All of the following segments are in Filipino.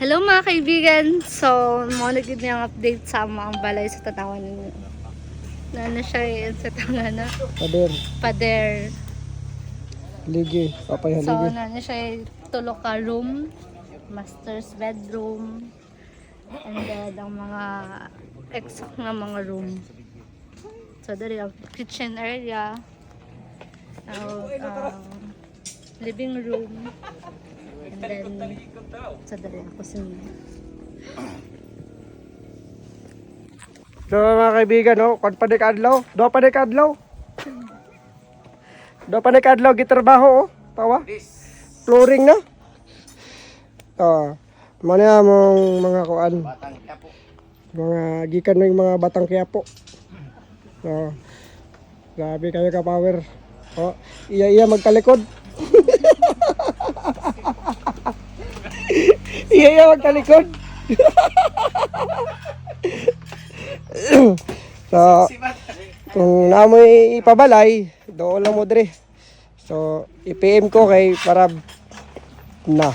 Hello mga kaibigan! So, mga nagiging niyang update sa mga balay sa tatawan ninyo. Na siya sa tangan na pader. Ligi, papay So, haligi. na siya tulok ka room, master's bedroom, and then ang mga exact na mga room. So, dali ang kitchen area, living room, and then sa dali ang kusina. So mga kaibigan, no, kung pa adlaw, do pa adlaw. Do pa adlaw gitrabaho, oh. Tawa. Flooring na. Mana mong mga kuan. Mga gikan ng mga batang Quiapo. Grabe kayo ka power. Oh, iya magtalikod. iya magtalikod. So, kung namoy ipabalay, doon lang mo dre. So, i-PM ko kay para na.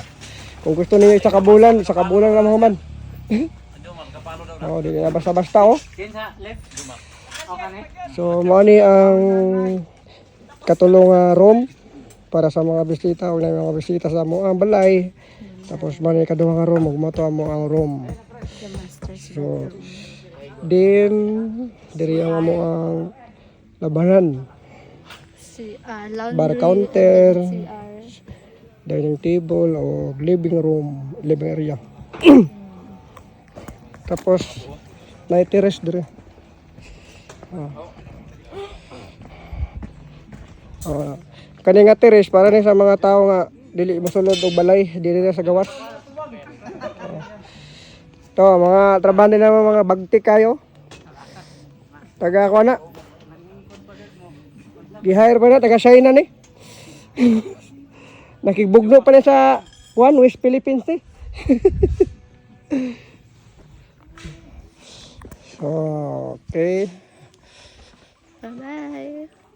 Kung gusto niyo sa kabulan lang mo man. Oh, di na basta-basta oh. So, mo ni ang katulong room para sa mga bisita o mga bisita sa mo ang balay. Tapos mo ni kaduha nga room, magmoto mo ang room. So, din diri ang mo ang labanan. Bar counter, dining table o living room, living area. Tapos na terrace dire. Kani nga terrace para ni sa mga tao nga dili mosulod og balay dili na sa gawas. To mga trabaho din naman mga bagtik kayo. Taga ko na. Gi-hire pa na taga China ni. Nakibugno pa na sa West Philippines ni. Okay. Bye-bye!